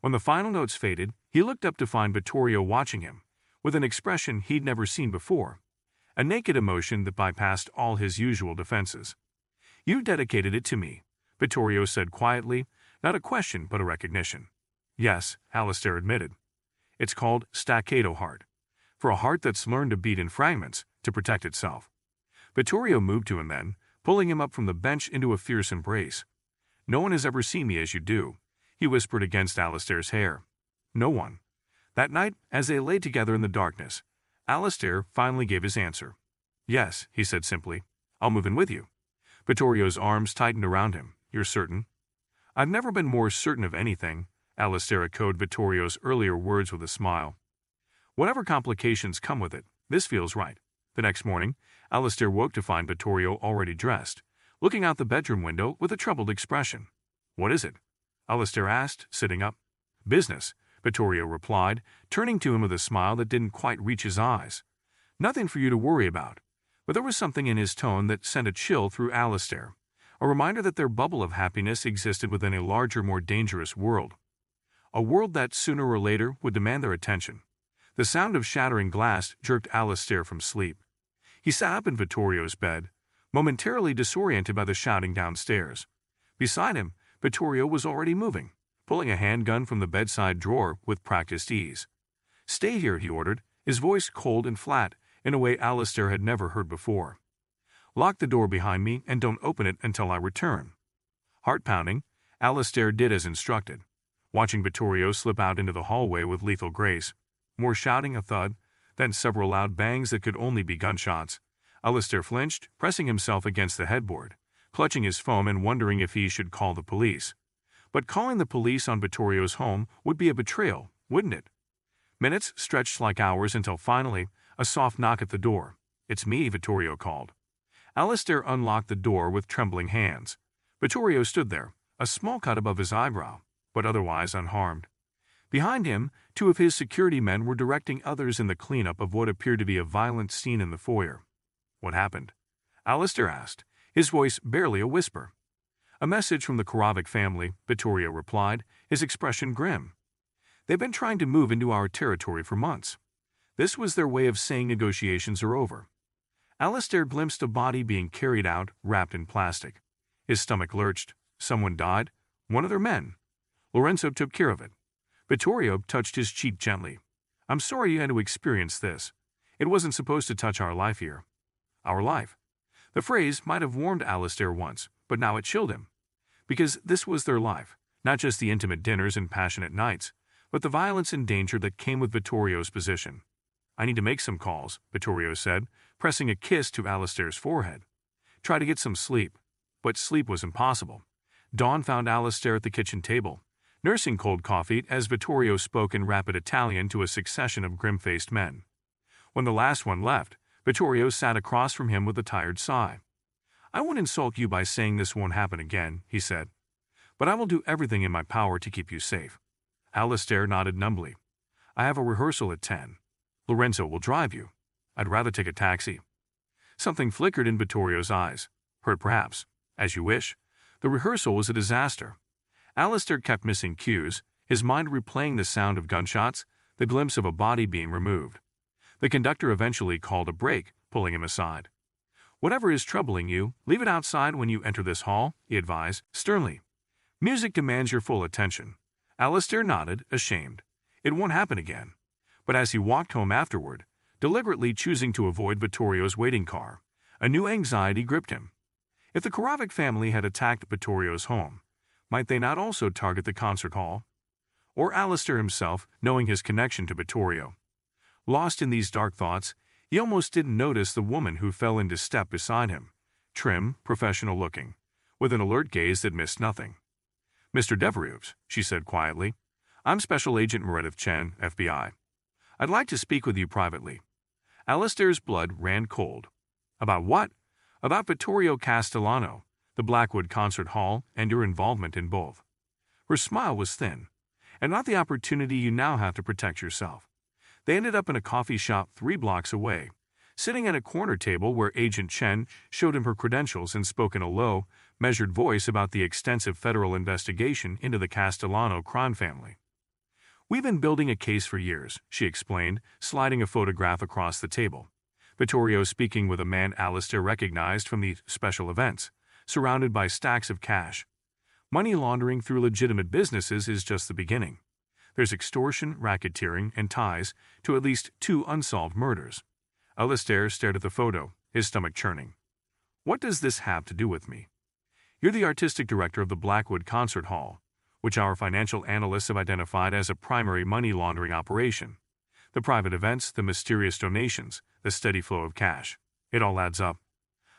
When the final notes faded, he looked up to find Vittorio watching him, with an expression he'd never seen before, a naked emotion that bypassed all his usual defenses. "You dedicated it to me," Vittorio said quietly, not a question but a recognition. "Yes," Alistair admitted. "It's called Staccato Heart, for a heart that's learned to beat in fragments to protect itself." Vittorio moved to him then, pulling him up from the bench into a fierce embrace. "No one has ever seen me as you do," he whispered against Alistair's hair. "No one." That night, as they lay together in the darkness, Alistair finally gave his answer. "Yes," he said simply. "I'll move in with you." Vittorio's arms tightened around him. "You're certain?" "I've never been more certain of anything," Alistair echoed Vittorio's earlier words with a smile. "Whatever complications come with it, this feels right." The next morning, Alistair woke to find Vittorio already dressed, looking out the bedroom window with a troubled expression. "What is it?" Alistair asked, sitting up. "Business," Vittorio replied, turning to him with a smile that didn't quite reach his eyes. "Nothing for you to worry about." But there was something in his tone that sent a chill through Alistair, a reminder that their bubble of happiness existed within a larger, more dangerous world. A world that sooner or later would demand their attention. The sound of shattering glass jerked Alistair from sleep. He sat up in Vittorio's bed, momentarily disoriented by the shouting downstairs. Beside him, Vittorio was already moving, pulling a handgun from the bedside drawer with practiced ease. "Stay here," he ordered, his voice cold and flat in a way Alistair had never heard before. "Lock the door behind me and don't open it until I return." Heart pounding, Alistair did as instructed, watching Vittorio slip out into the hallway with lethal grace. More shouting, a thud, then several loud bangs that could only be gunshots. Alistair flinched, pressing himself against the headboard, clutching his phone and wondering if he should call the police. But calling the police on Vittorio's home would be a betrayal, wouldn't it? Minutes stretched like hours until finally, a soft knock at the door. "It's me," Vittorio called. Alistair unlocked the door with trembling hands. Vittorio stood there, a small cut above his eyebrow, but otherwise unharmed. Behind him, two of his security men were directing others in the cleanup of what appeared to be a violent scene in the foyer. "What happened?" Alistair asked, his voice barely a whisper. "A message from the Korovic family," Vittorio replied, his expression grim. "They've been trying to move into our territory for months." This was their way of saying negotiations are over. Alistair glimpsed a body being carried out, wrapped in plastic. His stomach lurched. Someone died? One of their men. Lorenzo took care of it. Vittorio touched his cheek gently. "I'm sorry you had to experience this. It wasn't supposed to touch our life here." Our life. The phrase might have warmed Alistair once, but now it chilled him. Because this was their life, not just the intimate dinners and passionate nights, but the violence and danger that came with Vittorio's position. "I need to make some calls," Vittorio said, pressing a kiss to Alistair's forehead. "Try to get some sleep." But sleep was impossible. Dawn found Alistair at the kitchen table, nursing cold coffee as Vittorio spoke in rapid Italian to a succession of grim-faced men. When the last one left, Vittorio sat across from him with a tired sigh. "I won't insult you by saying this won't happen again," he said, "but I will do everything in my power to keep you safe." Alistair nodded numbly. "I have a rehearsal at 10. Lorenzo will drive you." "I'd rather take a taxi." Something flickered in Vittorio's eyes. Hurt perhaps. As you wish. The rehearsal was a disaster. Alistair kept missing cues, his mind replaying the sound of gunshots, the glimpse of a body being removed. The conductor eventually called a break, pulling him aside. Whatever is troubling you, leave it outside when you enter this hall, he advised, sternly. Music demands your full attention. Alistair nodded, ashamed. It won't happen again. But as he walked home afterward, deliberately choosing to avoid Vittorio's waiting car, a new anxiety gripped him. If the Koravic family had attacked Vittorio's home, might they not also target the concert hall? Or Alistair himself, knowing his connection to Vittorio? Lost in these dark thoughts, he almost didn't notice the woman who fell into step beside him, trim, professional-looking, with an alert gaze that missed nothing. Mr. Devereux, she said quietly, I'm Special Agent Meredith Chen, FBI. I'd like to speak with you privately. Alistair's blood ran cold. About what? About Vittorio Castellano, the Blackwood Concert Hall, and your involvement in both. Her smile was thin, and not the opportunity you now have to protect yourself. They ended up in a coffee shop 3 blocks away, sitting at a corner table where Agent Chen showed him her credentials and spoke in a low, measured voice about the extensive federal investigation into the Castellano crime family. We've been building a case for years, she explained, sliding a photograph across the table. Vittorio speaking with a man Alistair recognized from the special events, surrounded by stacks of cash. Money laundering through legitimate businesses is just the beginning. There's extortion, racketeering, and ties to at least 2 unsolved murders. Alistair stared at the photo, his stomach churning. What does this have to do with me? You're the artistic director of the Blackwood Concert Hall, which our financial analysts have identified as a primary money laundering operation. The private events, the mysterious donations, the steady flow of cash. It all adds up.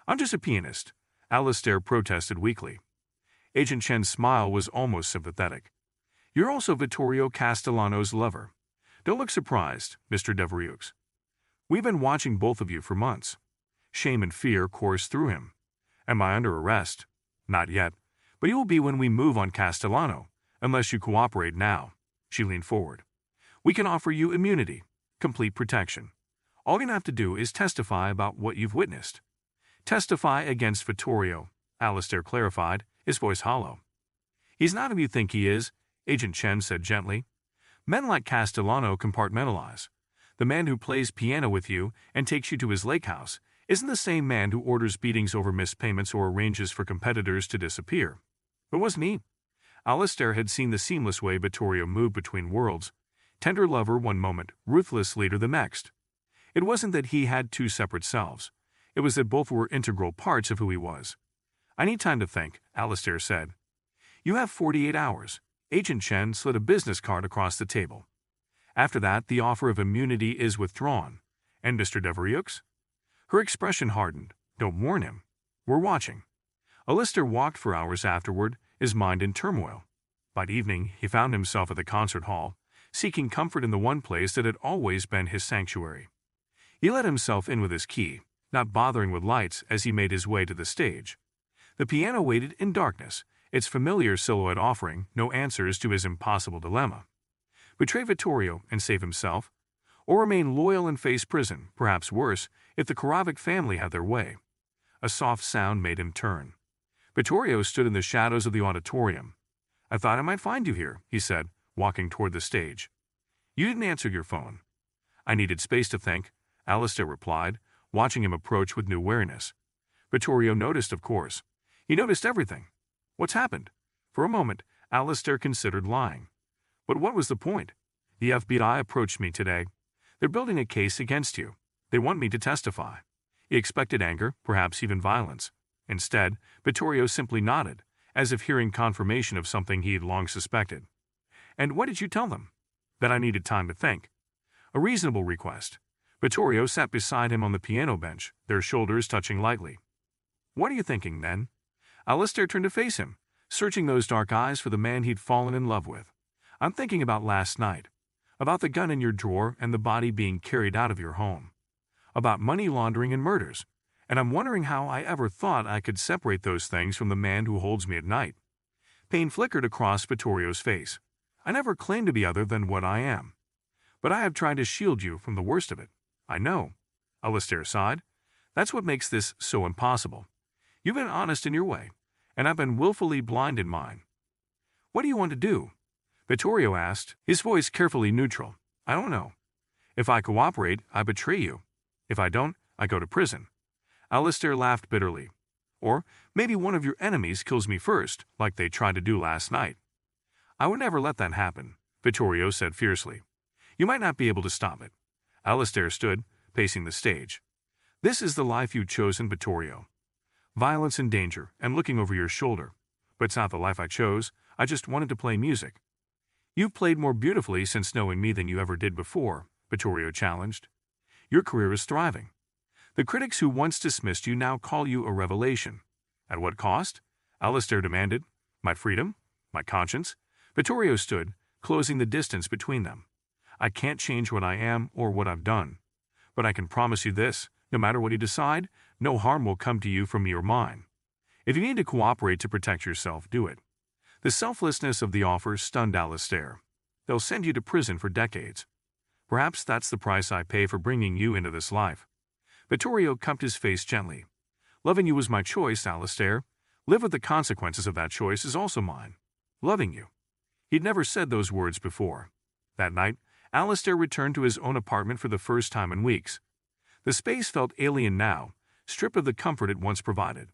I'm just a pianist, Alistair protested weakly. Agent Chen's smile was almost sympathetic. You're also Vittorio Castellano's lover. Don't look surprised, Mr. Devereux. We've been watching both of you for months. Shame and fear coursed through him. Am I under arrest? Not yet, but you will be when we move on Castellano, unless you cooperate now. She leaned forward. We can offer you immunity, complete protection. All you have to do is testify about what you've witnessed. Testify against Vittorio, Alistair clarified, his voice hollow. He's not who you think he is, Agent Chen said gently. Men like Castellano compartmentalize. The man who plays piano with you and takes you to his lake house isn't the same man who orders beatings over missed payments or arranges for competitors to disappear. It wasn't he. Alistair had seen the seamless way Vittorio moved between worlds, tender lover one moment, ruthless leader the next. It wasn't that he had 2 separate selves. It was that both were integral parts of who he was. I need time to think, Alistair said. You have 48 hours. Agent Chen slid a business card across the table. After that, the offer of immunity is withdrawn. And Mr. Devereux? Her expression hardened. Don't warn him. We're watching. Alistair walked for hours afterward, his mind in turmoil. By evening, he found himself at the concert hall, seeking comfort in the one place that had always been his sanctuary. He let himself in with his key, not bothering with lights as he made his way to the stage. The piano waited in darkness, its familiar silhouette offering no answers to his impossible dilemma. Betray Vittorio and save himself, or remain loyal and face prison, perhaps worse, if the Koravic family had their way. A soft sound made him turn. Vittorio stood in the shadows of the auditorium. I thought I might find you here, he said, walking toward the stage. You didn't answer your phone. I needed space to think, Alistair replied, watching him approach with new wariness. Vittorio noticed, of course. He noticed everything. What's happened? For a moment, Alistair considered lying. But what was the point? The FBI approached me today. They're building a case against you. They want me to testify. He expected anger, perhaps even violence. Instead, Vittorio simply nodded, as if hearing confirmation of something he had long suspected. And what did you tell them? That I needed time to think. A reasonable request. Vittorio sat beside him on the piano bench, their shoulders touching lightly. What are you thinking, then? Alistair turned to face him, searching those dark eyes for the man he'd fallen in love with. I'm thinking about last night. About the gun in your drawer and the body being carried out of your home. About money laundering and murders. And I'm wondering how I ever thought I could separate those things from the man who holds me at night. Pain flickered across Vittorio's face. I never claimed to be other than what I am. But I have tried to shield you from the worst of it. I know. Alistair sighed. That's what makes this so impossible. You've been honest in your way, and I've been willfully blind in mine. What do you want to do? Vittorio asked, his voice carefully neutral. I don't know. If I cooperate, I betray you. If I don't, I go to prison. Alistair laughed bitterly. Or maybe one of your enemies kills me first, like they tried to do last night. I would never let that happen, Vittorio said fiercely. You might not be able to stop it. Alistair stood, pacing the stage. This is the life you've chosen, Vittorio. Violence and danger, and looking over your shoulder. But it's not the life I chose. I just wanted to play music. You've played more beautifully since knowing me than you ever did before, Vittorio challenged. Your career is thriving. The critics who once dismissed you now call you a revelation. At what cost? Alistair demanded. My freedom? My conscience? Vittorio stood, closing the distance between them. I can't change what I am or what I've done. But I can promise you this, no matter what you decide, no harm will come to you from me or mine. If you need to cooperate to protect yourself, do it. The selflessness of the offer stunned Alistair. They'll send you to prison for decades. Perhaps that's the price I pay for bringing you into this life. Vittorio cupped his face gently. Loving you was my choice, Alistair. Live with the consequences of that choice is also mine. Loving you. He'd never said those words before. That night, Alistair returned to his own apartment for the first time in weeks. The space felt alien now, stripped of the comfort it once provided.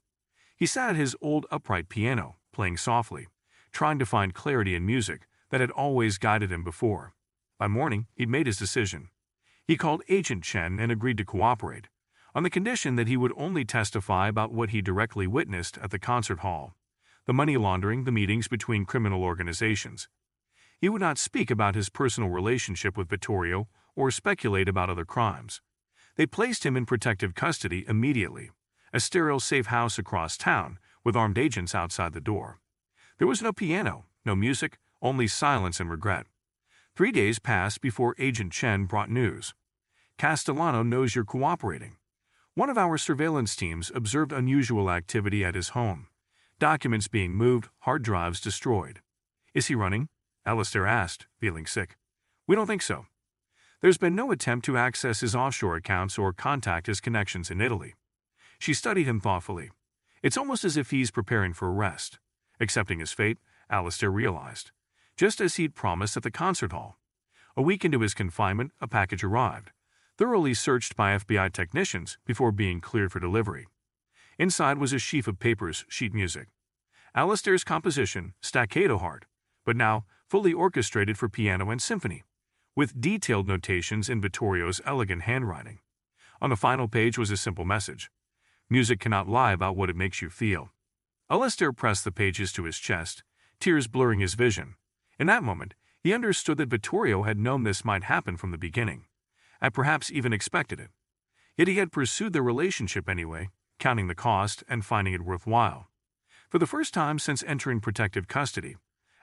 He sat at his old upright piano, playing softly, trying to find clarity in music that had always guided him before. By morning, he'd made his decision. He called Agent Chen and agreed to cooperate, on the condition that he would only testify about what he directly witnessed at the concert hall, the money laundering, the meetings between criminal organizations. He would not speak about his personal relationship with Vittorio or speculate about other crimes. They placed him in protective custody immediately, a sterile safe house across town with armed agents outside the door. There was no piano, no music, only silence and regret. 3 days passed before Agent Chen brought news. Castellano knows you're cooperating. One of our surveillance teams observed unusual activity at his home. Documents being moved, hard drives destroyed. Is he running? Alistair asked, feeling sick. We don't think so. There's been no attempt to access his offshore accounts or contact his connections in Italy. She studied him thoughtfully. It's almost as if he's preparing for arrest. Accepting his fate, Alistair realized. Just as he'd promised at the concert hall. A week into his confinement, a package arrived, thoroughly searched by FBI technicians before being cleared for delivery. Inside was a sheaf of papers, sheet music. Alistair's composition, staccato hard, but now fully orchestrated for piano and symphony, with detailed notations in Vittorio's elegant handwriting. On the final page was a simple message. Music cannot lie about what it makes you feel. Alistair pressed the pages to his chest, tears blurring his vision. In that moment, he understood that Vittorio had known this might happen from the beginning, and perhaps even expected it. Yet he had pursued their relationship anyway, counting the cost and finding it worthwhile. For the first time since entering protective custody,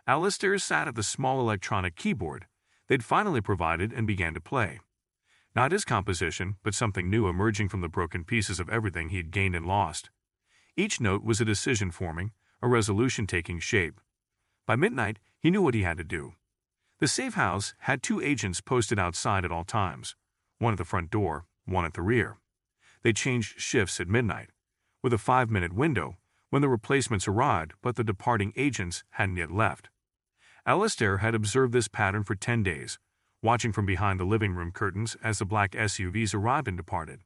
Alistair sat at the small electronic keyboard they'd finally provided and began to play. Not his composition, but something new emerging from the broken pieces of everything he'd gained and lost. Each note was a decision forming, a resolution taking shape. By midnight, he knew what he had to do. The safe house had 2 agents posted outside at all times, one at the front door, one at the rear. They changed shifts at midnight, with a 5-minute window when the replacements arrived but the departing agents hadn't yet left. Alistair had observed this pattern for 10 days, watching from behind the living room curtains as the black SUVs arrived and departed.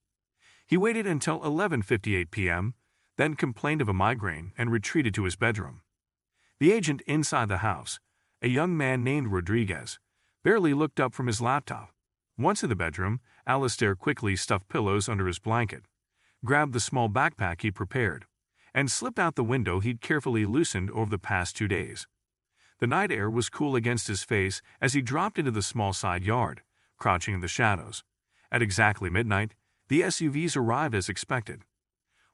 He waited until 11:58 p.m., then complained of a migraine and retreated to his bedroom. The agent inside the house, a young man named Rodriguez, barely looked up from his laptop. Once in the bedroom, Alistair quickly stuffed pillows under his blanket, grabbed the small backpack he'd prepared, and slipped out the window he'd carefully loosened over the past 2 days. The night air was cool against his face as he dropped into the small side yard, crouching in the shadows. At exactly midnight, the SUVs arrived as expected.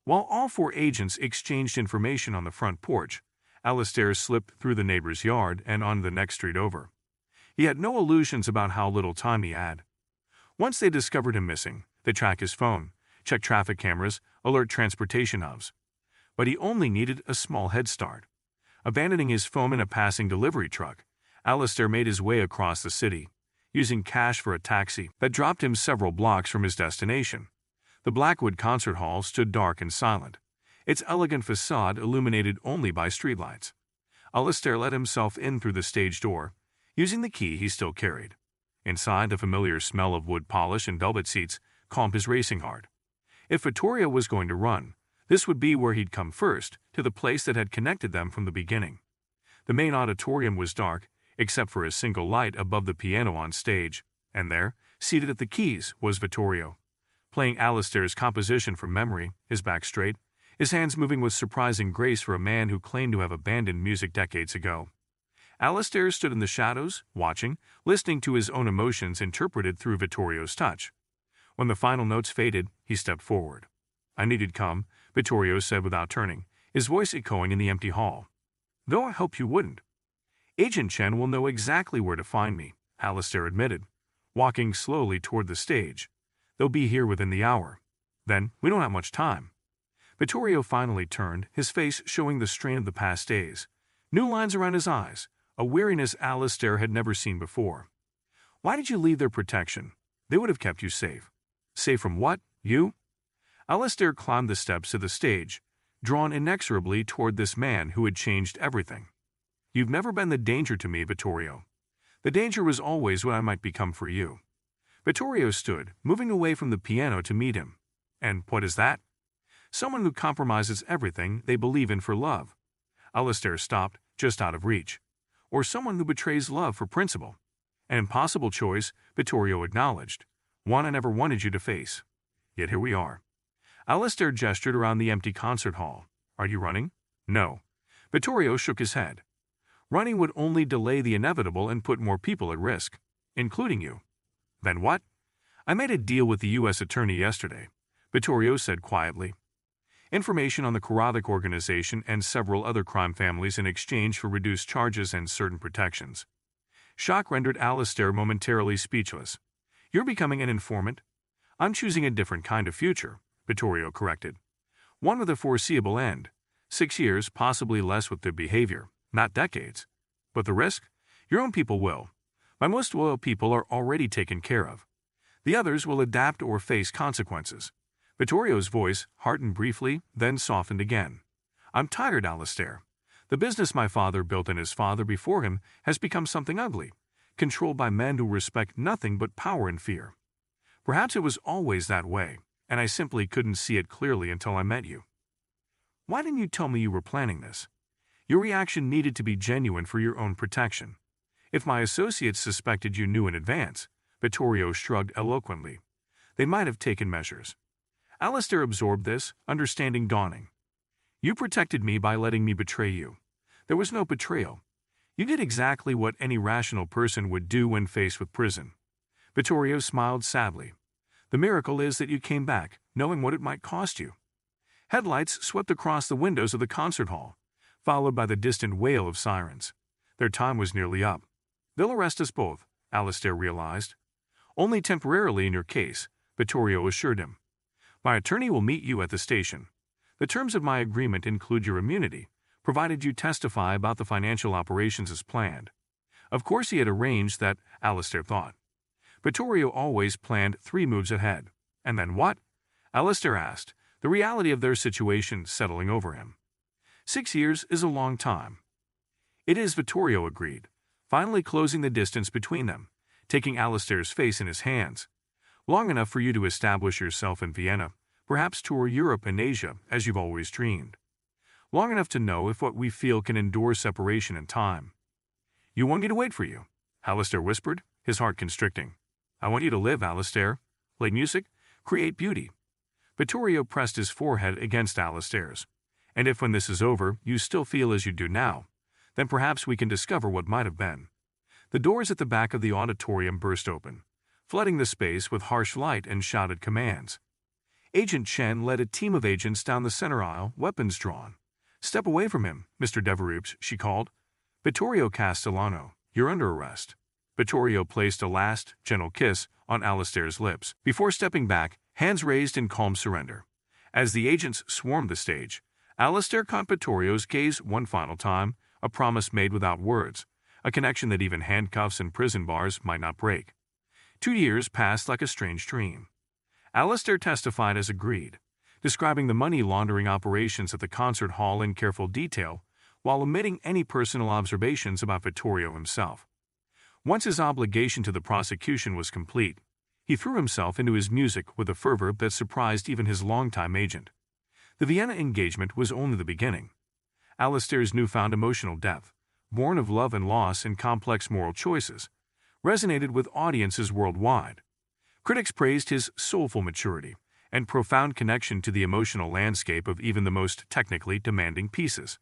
While all 4 agents exchanged information on the front porch, Alistair slipped through the neighbor's yard and on the next street over. He had no illusions about how little time he had. Once they discovered him missing, they tracked his phone, checked traffic cameras, alert transportation hubs. But he only needed a small head start. Abandoning his phone in a passing delivery truck, Alistair made his way across the city, using cash for a taxi that dropped him several blocks from his destination. The Blackwood concert hall stood dark and silent, its elegant facade illuminated only by streetlights. Alistair let himself in through the stage door, using the key he still carried. Inside, the familiar smell of wood polish and velvet seats calmed his racing heart. If Vittorio was going to run, this would be where he'd come first, to the place that had connected them from the beginning. The main auditorium was dark, except for a single light above the piano on stage, and there, seated at the keys, was Vittorio, playing Alistair's composition from memory, his back straight, his hands moving with surprising grace for a man who claimed to have abandoned music decades ago. Alistair stood in the shadows, watching, listening to his own emotions interpreted through Vittorio's touch. When the final notes faded, he stepped forward. "I knew you'd come," Vittorio said without turning, his voice echoing in the empty hall. "Though I hoped you wouldn't." "Agent Chen will know exactly where to find me," Alistair admitted, walking slowly toward the stage. "They'll be here within the hour. Then, we don't have much time." Vittorio finally turned, his face showing the strain of the past days. New lines around his eyes, a weariness Alistair had never seen before. "Why did you leave their protection? They would have kept you safe." "Safe from what? You?" Alistair climbed the steps to the stage, drawn inexorably toward this man who had changed everything. "You've never been the danger to me, Vittorio. The danger was always what I might become for you." Vittorio stood, moving away from the piano to meet him. "And what is that?" "Someone who compromises everything they believe in for love." Alistair stopped, just out of reach. "Or someone who betrays love for principle." "An impossible choice," Vittorio acknowledged. "One I never wanted you to face. Yet here we are." Alistair gestured around the empty concert hall. "Are you running?" "No." Vittorio shook his head. "Running would only delay the inevitable and put more people at risk, including you." "Then what?" "I made a deal with the U.S. attorney yesterday," Vittorio said quietly. "Information on the Karathik organization and several other crime families in exchange for reduced charges and certain protections." Shock rendered Alistair momentarily speechless. "You're becoming an informant?" "I'm choosing a different kind of future," Vittorio corrected. "One with a foreseeable end. 6 years, possibly less with their behavior, not decades. But the risk? Your own people will. My most loyal people are already taken care of. The others will adapt or face consequences." Vittorio's voice hardened briefly, then softened again. "I'm tired, Alistair. The business my father built and his father before him has become something ugly, controlled by men who respect nothing but power and fear. Perhaps it was always that way, and I simply couldn't see it clearly until I met you. Why didn't you tell me you were planning this? Your reaction needed to be genuine for your own protection. If my associates suspected you knew in advance," Vittorio shrugged eloquently, "they might have taken measures." Alistair absorbed this, understanding dawning. "You protected me by letting me betray you. There was no betrayal. You did exactly what any rational person would do when faced with prison." Vittorio smiled sadly. "The miracle is that you came back, knowing what it might cost you." Headlights swept across the windows of the concert hall, followed by the distant wail of sirens. Their time was nearly up. "They'll arrest us both," Alistair realized. "Only temporarily in your case," Vittorio assured him. "My attorney will meet you at the station. The terms of my agreement include your immunity, provided you testify about the financial operations as planned." Of course he had arranged that, Alistair thought. Vittorio always planned 3 moves ahead. "And then what?" Alistair asked, the reality of their situation settling over him. 6 years is a long time. "It is," Vittorio agreed, finally closing the distance between them, taking Alistair's face in his hands. "Long enough for you to establish yourself in Vienna, perhaps tour Europe and Asia as you've always dreamed. Long enough to know if what we feel can endure separation and time." "You want me to wait for you?" Alistair whispered, his heart constricting. "I want you to live, Alistair. Play music, create beauty." Vittorio pressed his forehead against Alistair's. "And if when this is over you still feel as you do now, then perhaps we can discover what might have been." The doors at the back of the auditorium burst open, flooding the space with harsh light and shouted commands. Agent Chen led a team of agents down the center aisle, weapons drawn. "Step away from him, Mr. Devereux," she called. "Vittorio Castellano, you're under arrest." Vittorio placed a last, gentle kiss on Alistair's lips, before stepping back, hands raised in calm surrender. As the agents swarmed the stage, Alistair caught Vittorio's gaze one final time, a promise made without words, a connection that even handcuffs and prison bars might not break. 2 years passed like a strange dream. Alistair testified as agreed, describing the money laundering operations at the concert hall in careful detail while omitting any personal observations about Vittorio himself. Once his obligation to the prosecution was complete, he threw himself into his music with a fervor that surprised even his longtime agent. The Vienna engagement was only the beginning. Alistair's newfound emotional depth, born of love and loss and complex moral choices, resonated with audiences worldwide. Critics praised his soulful maturity and profound connection to the emotional landscape of even the most technically demanding pieces.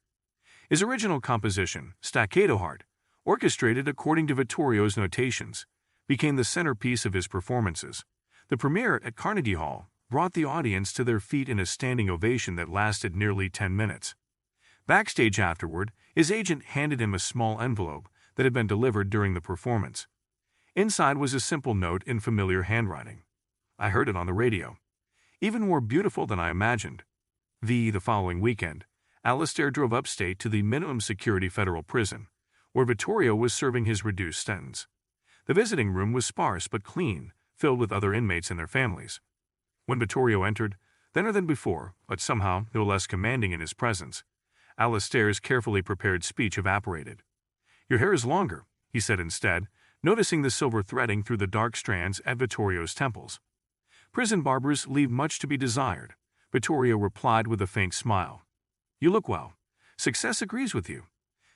His original composition, Staccato Heart, orchestrated according to Vittorio's notations, became the centerpiece of his performances. The premiere at Carnegie Hall brought the audience to their feet in a standing ovation that lasted nearly 10 minutes. Backstage afterward, his agent handed him a small envelope that had been delivered during the performance. Inside was a simple note in familiar handwriting. "I heard it on the radio. Even more beautiful than I imagined." The following weekend, Alistair drove upstate to the minimum security federal prison, where Vittorio was serving his reduced sentence. The visiting room was sparse but clean, filled with other inmates and their families. When Vittorio entered, thinner than before, but somehow no less commanding in his presence, Alistair's carefully prepared speech evaporated. "Your hair is longer," he said instead, noticing the silver threading through the dark strands at Vittorio's temples. "Prison barbers leave much to be desired," Vittorio replied with a faint smile. "You look well. Success agrees with you."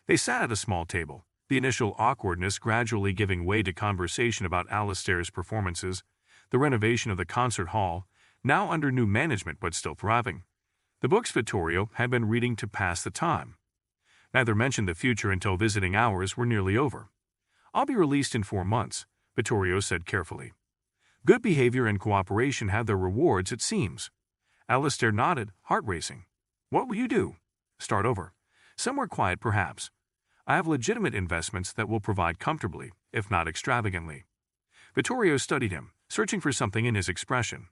They sat at a small table, the initial awkwardness gradually giving way to conversation about Alistair's performances, the renovation of the concert hall, now under new management but still thriving, the books Vittorio had been reading to pass the time. Neither mentioned the future until visiting hours were nearly over. "I'll be released in 4 months," Vittorio said carefully. "Good behavior and cooperation have their rewards, it seems." Alistair nodded, heart racing. "What will you do?" "Start over. Somewhere quiet, perhaps. I have legitimate investments that will provide comfortably, if not extravagantly." Vittorio studied him, searching for something in his expression.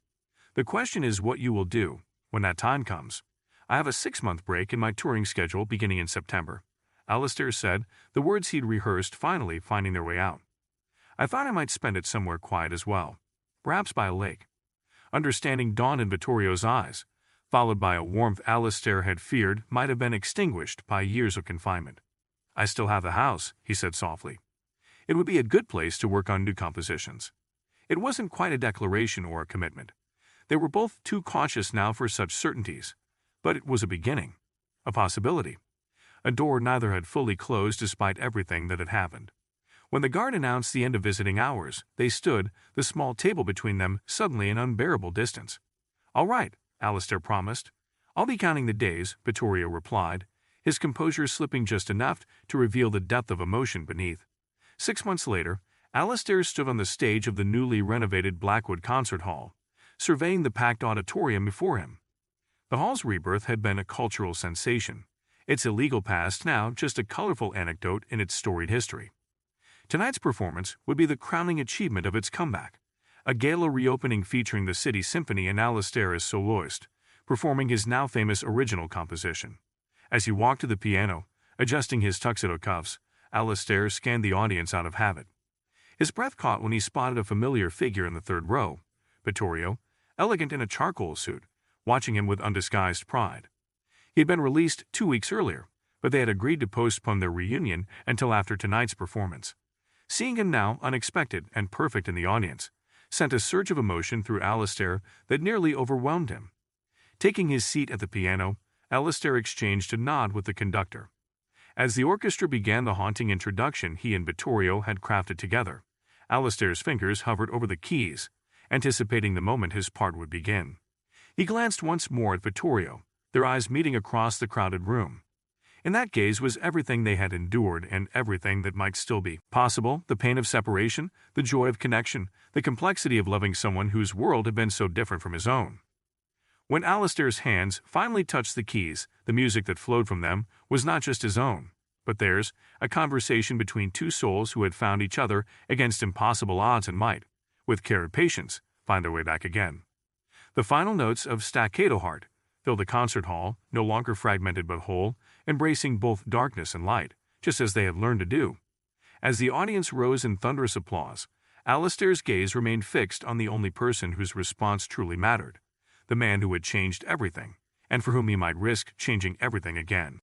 "The question is what you will do when that time comes. I have a 6-month break in my touring schedule beginning in September," Alistair said, the words he'd rehearsed finally finding their way out. "I thought I might spend it somewhere quiet as well, perhaps by a lake." Understanding dawned in Vittorio's eyes, followed by a warmth Alistair had feared might have been extinguished by years of confinement. "I still have the house," he said softly. "It would be a good place to work on new compositions." It wasn't quite a declaration or a commitment. They were both too cautious now for such certainties, but it was a beginning, a possibility. A door neither had fully closed despite everything that had happened. When the guard announced the end of visiting hours, they stood, the small table between them suddenly an unbearable distance. "All right," Alistair promised. "I'll be counting the days," Vittorio replied, his composure slipping just enough to reveal the depth of emotion beneath. 6 months later, Alistair stood on the stage of the newly renovated Blackwood Concert Hall, surveying the packed auditorium before him. The hall's rebirth had been a cultural sensation, its illegal past now just a colorful anecdote in its storied history. Tonight's performance would be the crowning achievement of its comeback, a gala reopening featuring the City Symphony and Alistair as soloist, performing his now famous original composition. As he walked to the piano, adjusting his tuxedo cuffs, Alistair scanned the audience out of habit. His breath caught when he spotted a familiar figure in the third row, Vittorio, elegant in a charcoal suit, watching him with undisguised pride. He had been released 2 weeks earlier, but they had agreed to postpone their reunion until after tonight's performance. Seeing him now, unexpected and perfect in the audience, sent a surge of emotion through Alistair that nearly overwhelmed him. Taking his seat at the piano, Alistair exchanged a nod with the conductor. As the orchestra began the haunting introduction he and Vittorio had crafted together, Alistair's fingers hovered over the keys, anticipating the moment his part would begin. He glanced once more at Vittorio, their eyes meeting across the crowded room. In that gaze was everything they had endured and everything that might still be possible, the pain of separation, the joy of connection, the complexity of loving someone whose world had been so different from his own. When Alistair's hands finally touched the keys, the music that flowed from them was not just his own, but theirs, a conversation between two souls who had found each other against impossible odds and might, with care and patience, find their way back again. The final notes of Staccato Heart filled the concert hall, no longer fragmented but whole, embracing both darkness and light, just as they had learned to do. As the audience rose in thunderous applause, Alistair's gaze remained fixed on the only person whose response truly mattered, the man who had changed everything, and for whom he might risk changing everything again.